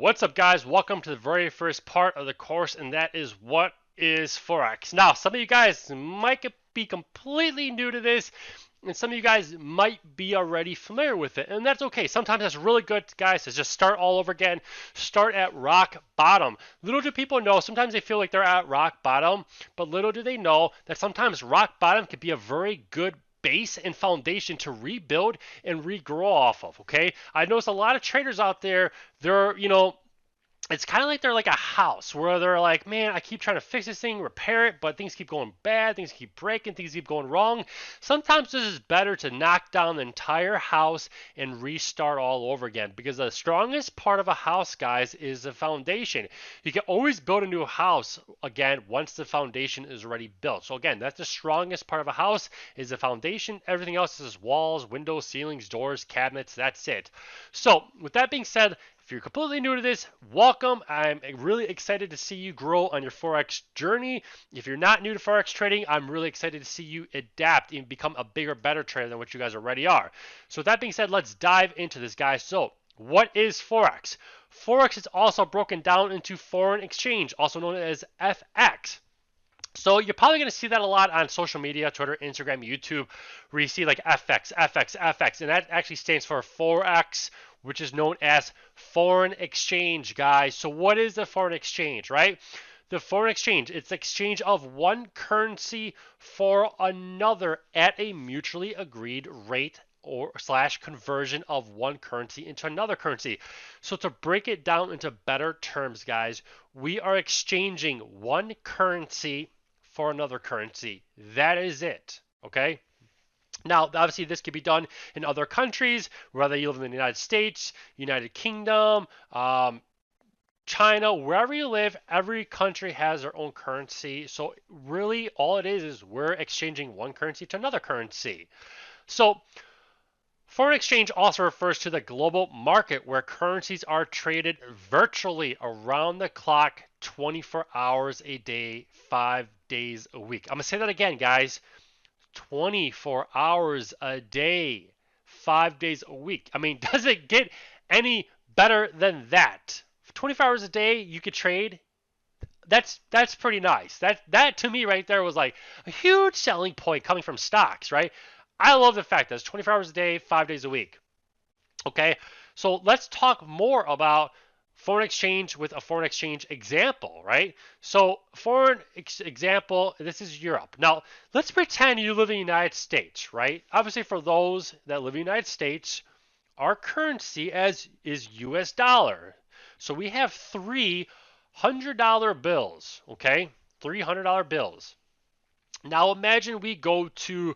What's up, guys? Welcome to the very first part of the course, and that is what is Forex. Now, some of you guys might be completely new to this, and some of you guys might be already familiar with it, and that's okay. Sometimes that's really good, guys, to just start all over again, start at rock bottom. Little do people know, sometimes they feel like they're at rock bottom, but little do they know that sometimes rock bottom can be a very good base and foundation to rebuild and regrow off of. Okay, I notice a lot of traders out there, they're it's kind of like they're like a house where they're like, man, I keep trying to fix this thing, repair it, but things keep going bad, things keep breaking, things keep going wrong. Sometimes this is better to knock down the entire house and restart all over again, because the strongest part of a house, guys, is the foundation. You can always build a new house again once the foundation is already built. So again, that's the strongest part of a house, is the foundation. Everything else is walls, windows, ceilings, doors, cabinets. That's it. So with that being said, if you're completely new to this, welcome. I'm really excited to see you grow on your Forex journey. If you're not new to Forex trading, I'm really excited to see you adapt and become a bigger, better trader than what you guys already are. So with that being said, let's dive into this, guys. So what is Forex? Forex is also broken down into foreign exchange, also known as FX. So you're probably going to see that a lot on social media, Twitter, Instagram, YouTube, where you see like FX, FX, FX, and that actually stands for Forex, which is known as foreign exchange, guys. So what is the foreign exchange, right? The foreign exchange, it's exchange of one currency for another at a mutually agreed rate or slash conversion of one currency into another currency. So to break it down into better terms, guys, we are exchanging one currency for another currency. That is it, okay? Now, obviously, this can be done in other countries, whether you live in the United States, United Kingdom, China, wherever you live, every country has their own currency. So really, all it is we're exchanging one currency to another currency. So foreign exchange also refers to the global market where currencies are traded virtually around the clock, 24 hours a day, 5 days a week. I'm going to say that again, guys. 24 hours a day, 5 days a week. I mean, does it get any better than that? 24 hours a day, you could trade. That's pretty nice. That to me right there was like a huge selling point coming from stocks, right? I love the fact that it's 24 hours a day, 5 days a week. Okay, so let's talk more about foreign exchange with a foreign exchange example, right? So foreign example, this is Europe. Now, let's pretend you live in the United States, right? Obviously, for those that live in the United States, our currency is US dollar. So we have $300 bills, okay? $300 bills. Now imagine we go to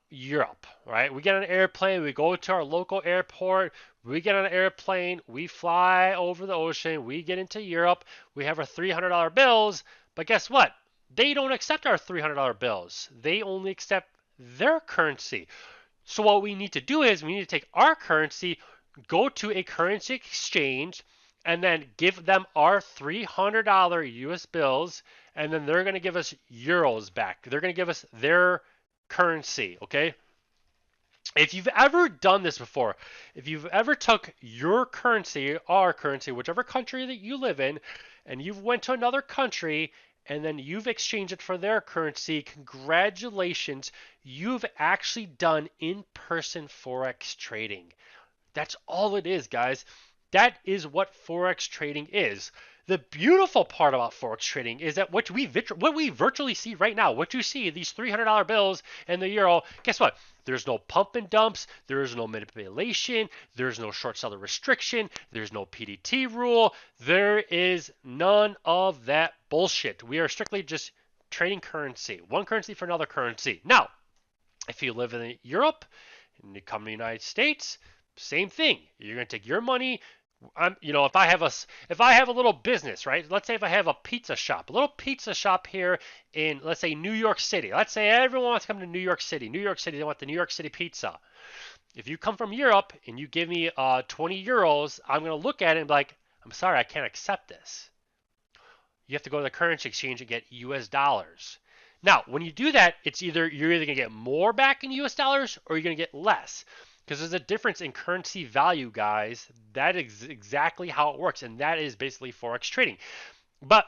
Europe, right? We get on an airplane, we go to our local airport, we get on an airplane, we fly over the ocean, we get into Europe, we have our $300 bills, but guess what? They don't accept our $300 bills. They only accept their currency. So what we need to do is we need to take our currency, go to a currency exchange, and then give them our $300 US bills, and then they're going to give us euros back. They're going to give us their currency, okay? If you've ever done this before, if you've ever took your currency, our currency, whichever country that you live in, and you've went to another country and then you've exchanged it for their currency, congratulations, you've actually done in-person Forex trading. That's all it is, guys. That is what Forex trading is. The beautiful part about Forex trading is that what we virtually see right now, what you see, these $300 bills and the euro, guess what? There's no pump and dumps. There is no manipulation. There's no short seller restriction. There's no PDT rule. There is none of that bullshit. We are strictly just trading currency, one currency for another currency. Now, if you live in Europe and you come to the United States, same thing. You're going to take your money. If I have a little business, right? Let's say if I have a pizza shop, a little pizza shop here in, let's say, New York City. Let's say everyone wants to come to New York City. New York City, they want the New York City pizza. If you come from Europe and you give me 20 euros, I'm going to look at it and be like, I'm sorry, I can't accept this. You have to go to the currency exchange and get US dollars. Now, when you do that, you're either going to get more back in US dollars or you're going to get less. because there's a difference in currency value, guys. That is exactly how it works, and that is basically Forex trading. But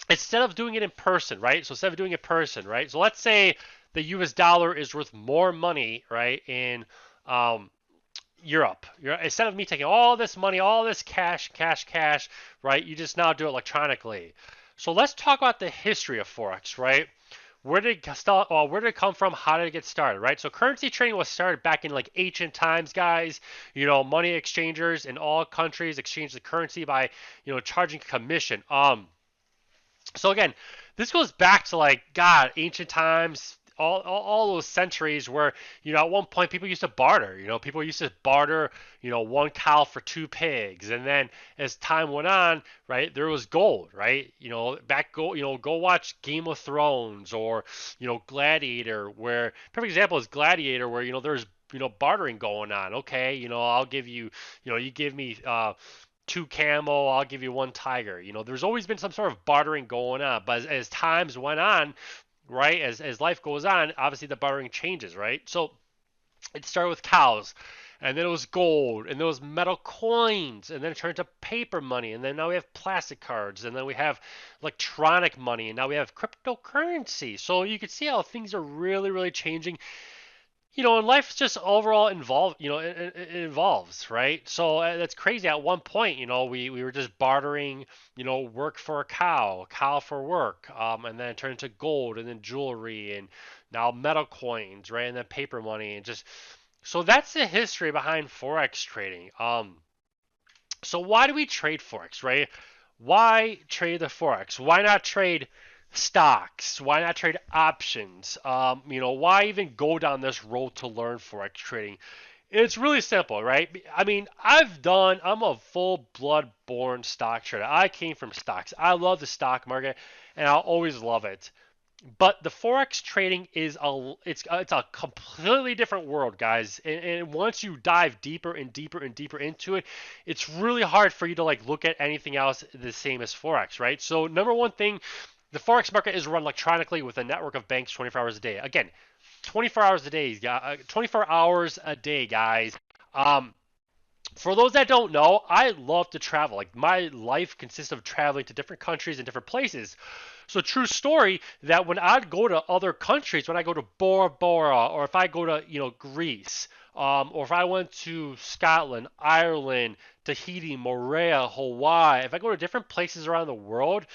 instead of doing it in person, right? So instead of doing it in person, right? So let's say the US dollar is worth more money, right, in um, Europe. Instead of me taking all this money, all this cash, cash, cash, right? You just now do it electronically. So let's talk about the history of Forex, right? Where did it start? Where did it come from? How did it get started? Right. So currency trading was started back in like ancient times, guys. Money exchangers in all countries exchange the currency by charging commission. So again, this goes back to like God, ancient times, all those centuries where at one point people used to barter. People used to barter one cow for two pigs, and then as time went on, right, there was gold, right? Back go go watch Game of Thrones or Gladiator, where perfect example is Gladiator, where there's bartering going on. Okay, I'll give you you give me two camel, I'll give you one tiger. There's always been some sort of bartering going on, but as times went on, right, as life goes on, obviously the bartering changes, right? So it started with cows, and then it was gold, and there was metal coins, and then it turned to paper money, and then now we have plastic cards, and then we have electronic money, and now we have cryptocurrency. So you can see how things are really, really changing. And life's just overall involved, it evolves, right? So that's crazy. At one point, we were just bartering, work for a cow for work, and then it turned into gold and then jewelry and now metal coins, right? And then paper money and just, so that's the history behind Forex trading. So why do we trade Forex, right? Why trade the Forex? Why not trade stocks? Why not trade options? Why even go down this road to learn Forex trading? It's really simple, right? I mean, I'm a full blood born stock trader. I came from stocks. I love the stock market and I'll always love it. But the forex trading is it's a completely different world, guys. And once you dive deeper and deeper and deeper into it, it's really hard for you to look at anything else the same as forex, right? So number one thing, the forex market is run electronically with a network of banks 24 hours a day. Again, 24 hours a day, 24 hours a day, guys. Um, for those that don't know, I love to travel. Like my life consists of traveling to different countries and different places. So true story that when I'd go to other countries, when I go to Bora Bora, or if I go to Greece, or if I went to Scotland, Ireland, Tahiti, Moorea, Hawaii, if I go to different places around the world,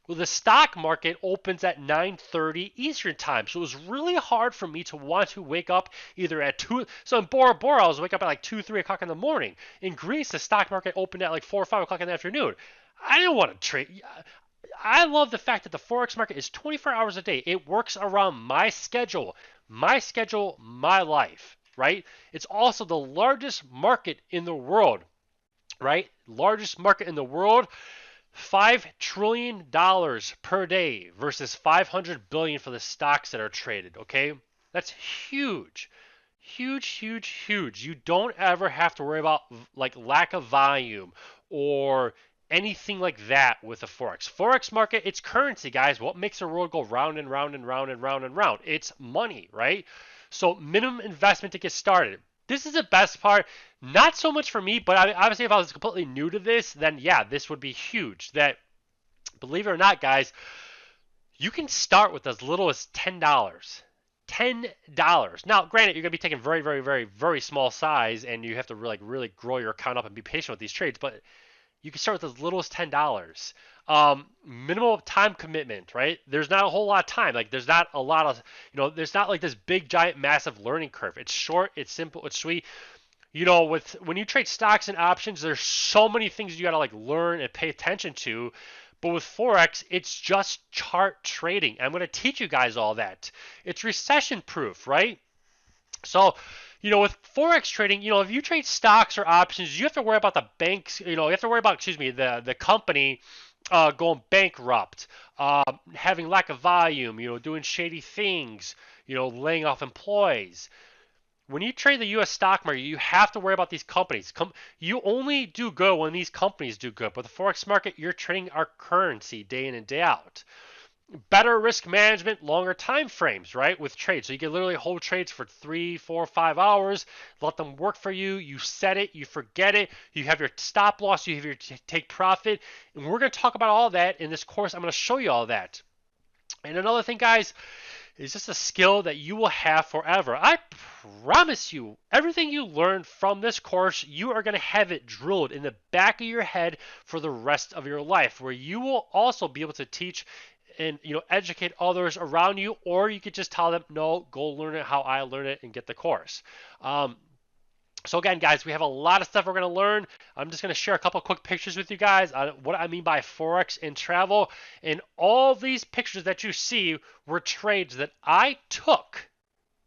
well, the stock market opens at 9:30 Eastern time, so it was really hard for me to want to wake up either at 2. So in Bora Bora, I was wake up at like 2, 3 o'clock in the morning. In Greece, the stock market opened at like 4 or 5 o'clock in the afternoon. I didn't want to trade. I love the fact that the forex market is 24 hours a day. It works around my schedule, my life, right? It's also the largest market in the world, right? Largest market in the world. $5 trillion per day versus 500 billion for the stocks that are traded. Okay, that's huge, huge, huge, huge. You don't ever have to worry about like lack of volume or anything like that with the forex market. It's currency, guys. What makes the world go round and round and round and round and round? It's money, right? So minimum investment to get started. This is the best part. Not so much for me, but obviously if I was completely new to this, then yeah, this would be huge. That, believe it or not, guys, you can start with as little as $10. $10. Now, granted, you're going to be taking very, very, very, very small size, and you have to really grow your account up and be patient with these trades. But you can start with as little as $10. Minimal time commitment, right? There's not a whole lot of time. Like there's not a lot of, there's not like this big, giant, massive learning curve. It's short, it's simple, it's sweet. With when you trade stocks and options, there's so many things you gotta like learn and pay attention to. But with Forex, it's just chart trading. I'm gonna teach you guys all that. It's recession proof, right? So, with forex trading, if you trade stocks or options, you have to worry about the banks. You have to worry about, excuse me, the company going bankrupt, having lack of volume, doing shady things, laying off employees. When you trade the U.S. stock market, you have to worry about these companies. You only do good when these companies do good. But the forex market, you're trading our currency day in and day out. better risk management, longer time frames, right? With trades. So you can literally hold trades for 3, 4, 5 hours, let them work for you. You set it, you forget it, you have your stop loss, you have your take profit. And we're going to talk about all that in this course. I'm going to show you all that. And another thing, guys, is just a skill that you will have forever. I promise you, everything you learn from this course, you are going to have it drilled in the back of your head for the rest of your life, where you will also be able to teach and educate others around you, or you could just tell them, no, go learn it how I learned it and get the course. So again, guys, we have a lot of stuff we're going to learn. I'm just going to share a couple quick pictures with you guys on what I mean by Forex and travel. And all these pictures that you see were trades that I took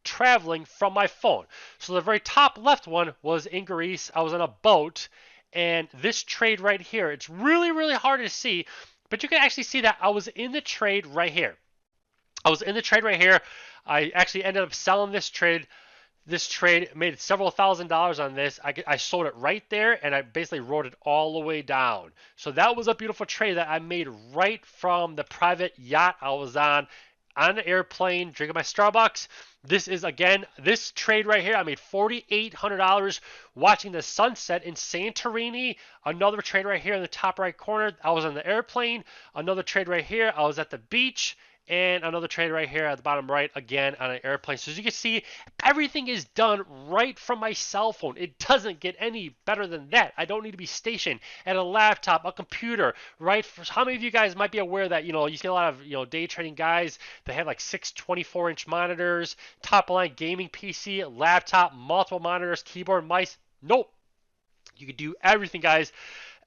traveling from my phone. So the very top left one was in Greece. I was on a boat. And this trade right here, it's really, really hard to see. But you can actually see that I was in the trade right here. I was in the trade right here. I actually ended up selling this trade. This trade made several $1,000s on this. I sold it right there, and I basically wrote it all the way down. So that was a beautiful trade that I made right from the private yacht I was on the airplane, drinking my Starbucks. This is, again, this trade right here, I made $4,800 watching the sunset in Santorini. Another trade right here in the top right corner, I was on the airplane. Another trade right here, I was at the beach. And another trade right here at the bottom right, again, on an airplane. So as you can see, everything is done right from my cell phone. It doesn't get any better than that. I don't need to be stationed at a laptop, a computer, right? For how many of you guys might be aware that, you see a lot of, day trading guys that have like 6 24-inch monitors, top line gaming PC, laptop, multiple monitors, keyboard, mice? Nope. You can do everything, guys.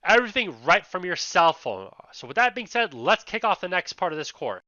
Everything right from your cell phone. So with that being said, let's kick off the next part of this course.